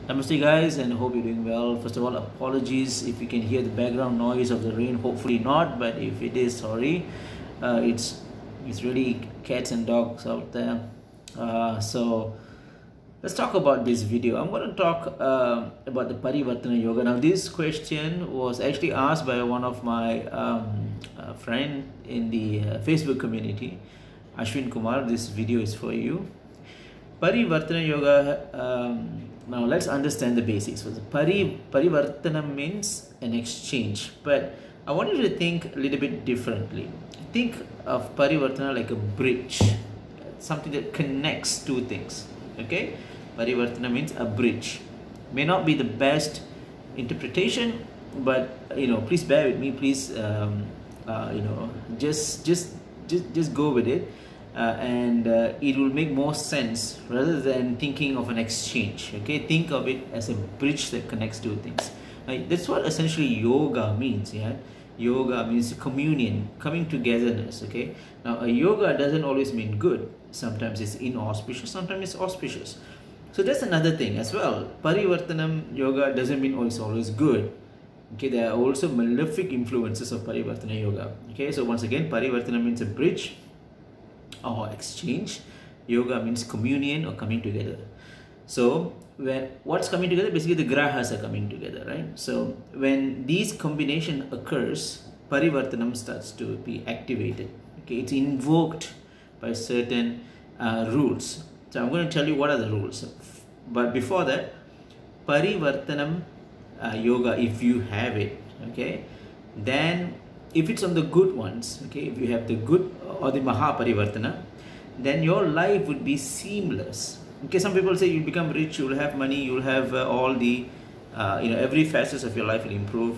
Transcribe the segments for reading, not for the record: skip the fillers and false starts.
Namaste guys, and hope you're doing well. First of all, apologies if you can hear the background noise of the rain. Hopefully not, but if it is, sorry. It's really cats and dogs out there. So let's talk about this video. I'm going to talk about the Parivartana Yoga. Now this question was actually asked by one of my friend in the Facebook community, Ashwin Kumar. This video is for you. Parivartana Yoga, now let's understand the basics. So the Parivartanam means an exchange, but I want you to think a little bit differently. Think of Parivartana like a bridge, something that connects two things. Okay, Parivartana means a bridge. May not be the best interpretation, but please bear with me. Please, just go with it. And it will make more sense rather than thinking of an exchange. Okay, think of it as a bridge that connects two things. That's what essentially yoga means. Yeah, yoga means communion, coming togetherness. Okay, now a yoga doesn't always mean good. Sometimes it's inauspicious, sometimes it's auspicious. So that's another thing as well. Parivartanam yoga doesn't mean it's always good. Okay, there are also malefic influences of Parivartana yoga. Okay, so once again, Parivartana means a bridge or exchange. Yoga means communion or coming together. So what's coming together? Basically the grahas are coming together, right? So when these combination occurs, Parivartanam starts to be activated. Okay, it's invoked by certain rules. So I'm going to tell you what are the rules. But before that, Parivartanam yoga, if you have it, okay, then if it's on the good ones, okay, if you have the good or the Mahaparivartana, then your life would be seamless. Okay, some people say you become rich, you'll have money, you'll have all the, every facet of your life will improve.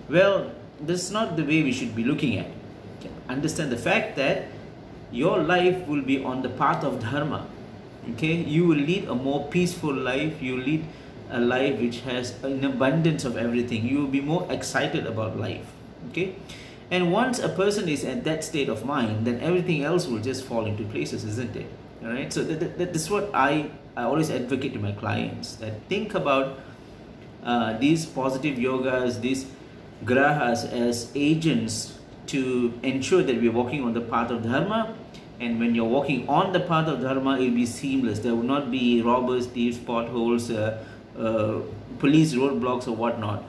Well, that's not the way we should be looking at it. Okay? Understand the fact that your life will be on the path of Dharma. Okay, you will lead a more peaceful life, you lead a life which has an abundance of everything. You will be more excited about life. Okay, and once a person is at that state of mind, then everything else will just fall into places, isn't it? All right, so that's what I always advocate to my clients, that think about these positive yogas, these grahas as agents to ensure that we're walking on the path of Dharma. And when you're walking on the path of Dharma, it will be seamless. There will not be robbers, thieves, potholes, police roadblocks or whatnot.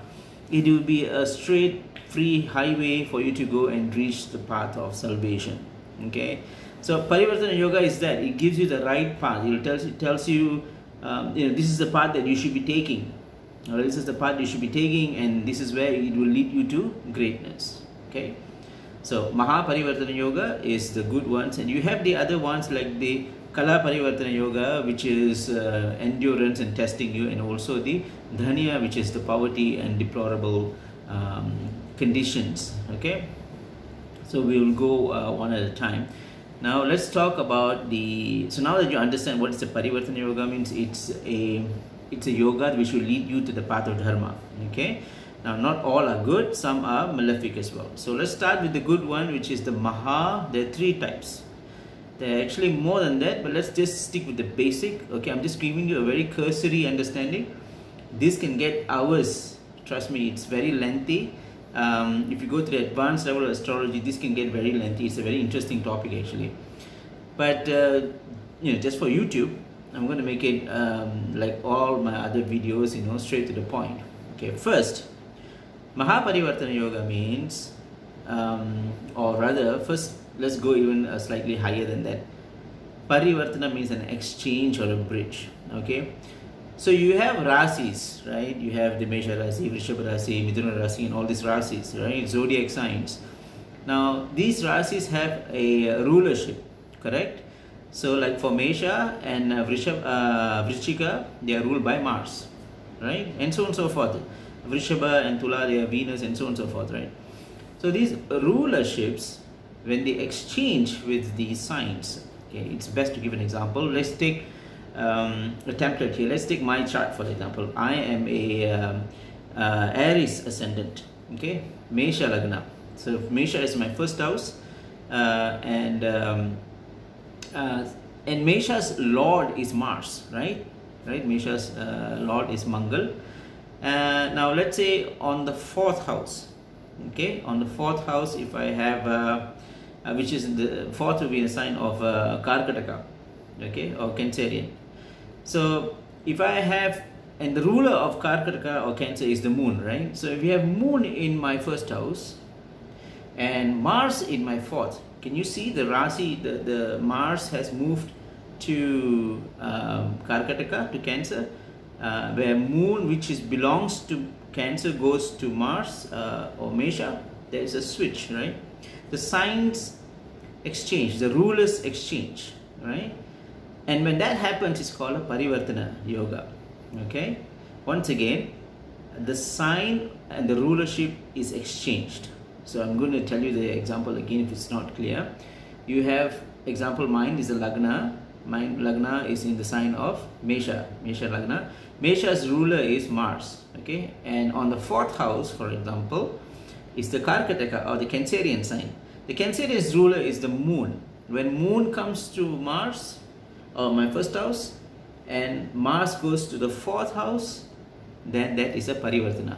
It will be a straight free highway for you to go and reach the path of salvation. Okay, so Parivartana yoga is that it gives you the right path. It tells you, this is the path that you should be taking, or this is the path you should be taking, and this is where it will lead you to greatness. Okay, so Mahaparivartana yoga is the good ones, and you have the other ones like the Kala Parivartana yoga, which is endurance and testing you, and also the Dhanya, which is the poverty and deplorable conditions. Okay, so we will go one at a time. Now let's talk about so now that you understand what is the Parivartana yoga means, it's a yoga which will lead you to the path of Dharma. Okay, now not all are good, some are malefic as well. So let's start with the good one, which is the Maha. There are three types. There are actually more than that, but let's just stick with the basic. Okay, I'm just giving you a very cursory understanding. This can get hours. Trust me, it's very lengthy. If you go to the advanced level of astrology, this can get very lengthy. It's a very interesting topic actually. But just for YouTube, I'm going to make it like all my other videos, straight to the point. Okay, first, Mahaparivartana yoga means, or rather, first let's go even slightly higher than that. Parivartana means an exchange or a bridge. Okay. So you have rasis, right? You have the Mesha Rasi, Vrishabha Rasi, Mithuna Rasi, and all these rasis, right? Zodiac signs. Now these rasis have a rulership, correct? So like for Mesha and Vrishchika, they are ruled by Mars, right? And so on and so forth. Vrishabha and Tula, they are Venus, and so on and so forth, right? So these rulerships, when they exchange with these signs, okay, it's best to give an example. Let's take a template here. Let's take my chart for example. I am a Aries ascendant. Okay, Mesha Lagna. So Mesha is my first house, and Mesha's lord is Mars, right? right? Mesha's lord is Mangal. Now let's say on the 4th house, okay, on the 4th house, if I have which is the 4th will be a sign of Karkataka, okay, or Cancerian. So if I have, and the ruler of Karkataka or Cancer is the moon, right? So if you have moon in my 1st house and Mars in my 4th, can you see the Rasi, the Mars has moved to Karkataka, to Cancer, where moon, which belongs to Cancer, goes to Mars or Mesha. There is a switch, right? The signs exchange, the rulers exchange, right? And when that happens, it's called a Parivartana Yoga. Okay, once again, the sign and the rulership is exchanged. So I'm going to tell you the example again if it's not clear. You have example, mine is the Lagna. Mine Lagna is in the sign of Mesha, Mesha Lagna. Mesha's ruler is Mars. Okay, and on the 4th house, for example, is the Karkataka or the Cancerian sign. The Cancerian's ruler is the moon. When moon comes to Mars, or my 1st house, and Mars goes to the 4th house, then that is a Parivartana,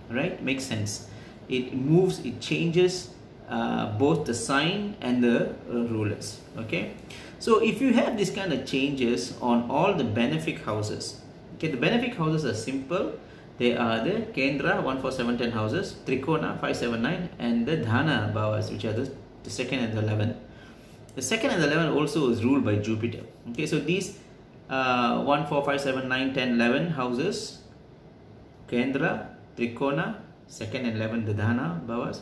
right? Makes sense. It moves, it changes both the sign and the rulers. Okay, so if you have this kind of changes on all the benefic houses, okay, the benefic houses are simple. They are the Kendra 1, 4, 7, 10 houses, Trikona 5, 7, 9, and the Dhana Bhavas, which are the 2nd and the 11th. The 2nd and the 11th also is ruled by Jupiter. Okay, so these 1, 4, 5, 7, 9, 10, 11 houses, Kendra, Trikona, 2nd and 11th, the Dhana Bhavas,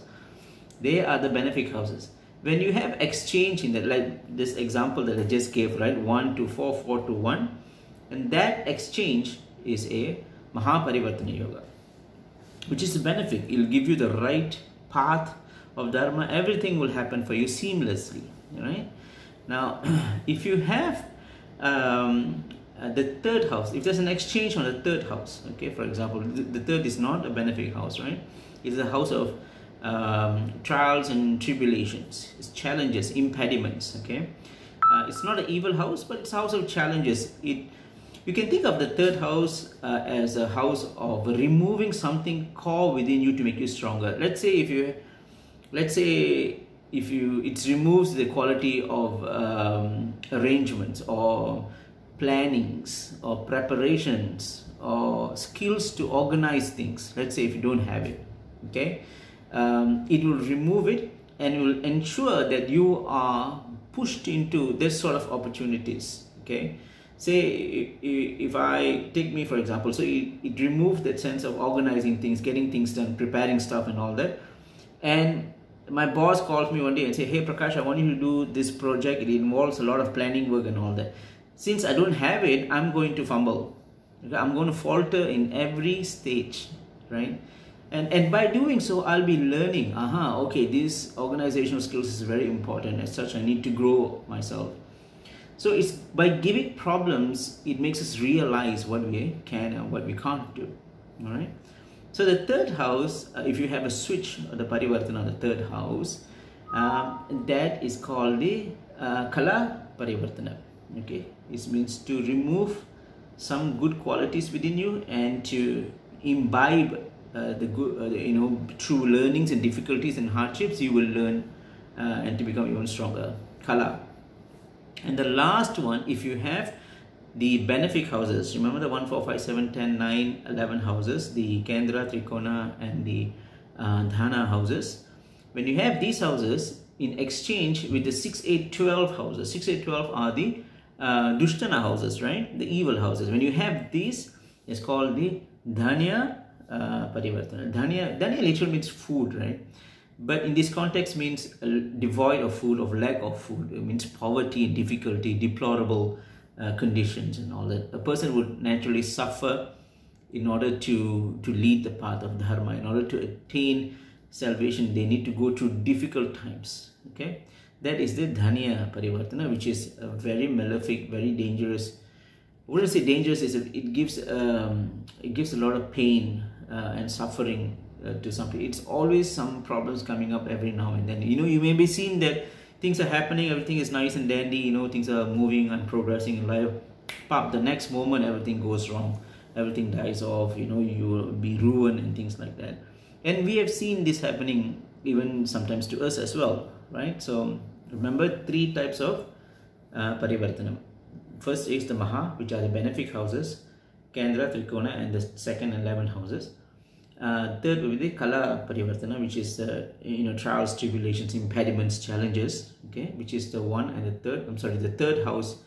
they are the benefic houses. When you have exchange in that, like this example that I just gave, right, 1 to 4, 4 to 1, and that exchange is a Mahaparivartana Yoga, which is a benefit. It will give you the right path of Dharma. Everything will happen for you seamlessly, right? Now, if you have the 3rd house, if there's an exchange on the 3rd house, okay, for example, the 3rd is not a benefic house, right? It's a house of trials and tribulations, it's challenges, impediments, okay? It's not an evil house, but it's a house of challenges. You can think of the 3rd house as a house of removing something core within you to make you stronger. Let's say it removes the quality of arrangements or plannings or preparations or skills to organize things. Let's say if you don't have it, okay, it will remove it and will ensure that you are pushed into this sort of opportunities. Okay, say if I take me for example, so it removes that sense of organizing things, getting things done, preparing stuff and all that. And my boss calls me one day and say, hey Prakash, I want you to do this project. It involves a lot of planning work and all that. Since I don't have it, I'm going to fumble. Okay? I'm going to falter in every stage, right? And by doing so, I'll be learning, okay, this organizational skills is very important. As such, I need to grow myself. So it's by giving problems, it makes us realize what we can and what we can't do. All right. So the 3rd house, if you have a switch, the Parivartana, the 3rd house, that is called the Kala Parivartana. Okay, it means to remove some good qualities within you and to imbibe the good, through learnings and difficulties and hardships, you will learn and to become even stronger. Kala. And the last one, if you have the benefic houses, remember the 1, 4, 5, 7, 10, 9, 11 houses, the Kendra, Trikona and the Dhana houses. When you have these houses in exchange with the 6, 8, 12 houses, 6, 8, 12 are the Dushtana houses, right? The evil houses. When you have these, it's called the Dhanya Parivartana. Dhanya literally means food, right? But in this context means devoid of food, of lack of food. It means poverty, difficulty, deplorable conditions and all that. A person would naturally suffer in order to lead the path of Dharma. In order to attain salvation, they need to go through difficult times. Okay, that is the Dhanya Parivartana, which is a very malefic, very dangerous. I wouldn't say dangerous, it gives a lot of pain and suffering to some people. It's always some problems coming up every now and then. You may be seeing that things are happening, everything is nice and dandy, things are moving and progressing in life, pop, the next moment everything goes wrong, everything dies off, you know, you will be ruined and things like that. And we have seen this happening even sometimes to us as well, right? So remember, 3 types of Parivartanam. First is the Maha, which are the benefic houses, Kendra, Trikona, and the second and 11 houses. Third will be the Kala Parivartana, which is you know, trials, tribulations, impediments, challenges, okay, which is the one and the third. I'm sorry, the third house,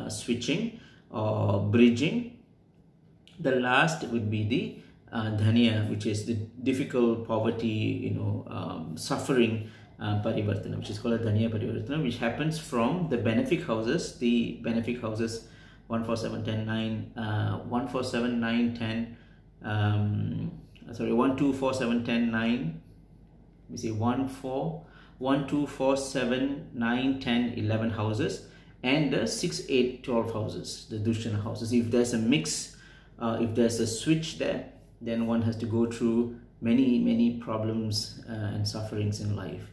switching or bridging. The last would be the Dhanya, which is the difficult poverty, you know, suffering Parivartana, which is called a Dhanya Parivartana, which happens from the benefic houses. The benefic houses 1, 4, 7, 10, 9, 1, 4, 7, 9, 10. Sorry, 1, 2, 4, 7, 10, 9. We say 1, 4, 1, 2, 4, 7, 9, 10, 11 houses, and the 6, 8, 12 houses, the Dushtana houses. If there's a mix, if there's a switch there, then one has to go through many problems and sufferings in life.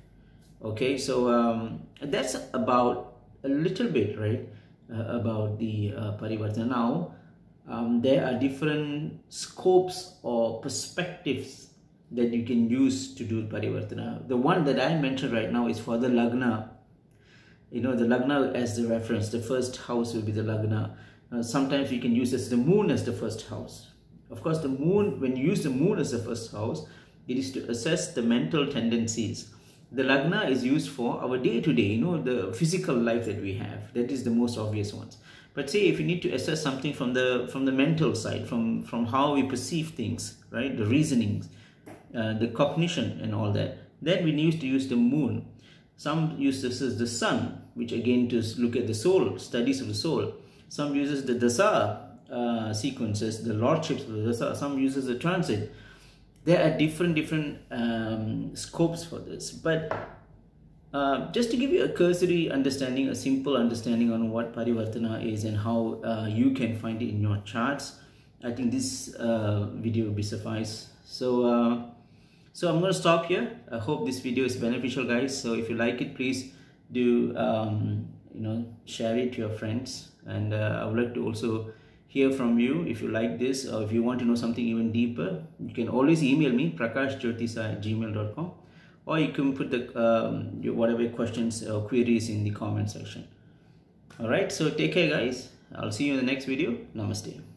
Okay, so that's about a little bit, right, about the Parivartana. Now, there are different scopes or perspectives that you can use to do Parivartana. The one that I mentioned right now is for the Lagna. You know, the Lagna as the reference, the first house will be the Lagna. Sometimes you can use the moon as the first house. Of course, the moon, when you use the moon as the first house, it is to assess the mental tendencies. The Lagna is used for our day-to-day, you know, the physical life that we have. That is the most obvious ones. But say if you need to assess something from the mental side, from how we perceive things, right, the reasonings, the cognition and all that, then we need to use the moon. Some use this as the sun, which again to look at the soul, studies of the soul. Some uses the dasa sequences, the lordships of the dasa. Some uses the transit. There are different scopes for this, but just to give you a cursory understanding, a simple understanding on what Parivartana is and how you can find it in your charts, I think this video will be suffice. So I'm going to stop here. I hope this video is beneficial, guys. So if you like it, please do you know, share it to your friends, and I would like to also hear from you. If you like this, or if you want to know something even deeper, you can always email me, prakashjyotisa@gmail.com, or you can put the your whatever questions or queries in the comment section. All right, so take care, guys. I'll see you in the next video. Namaste.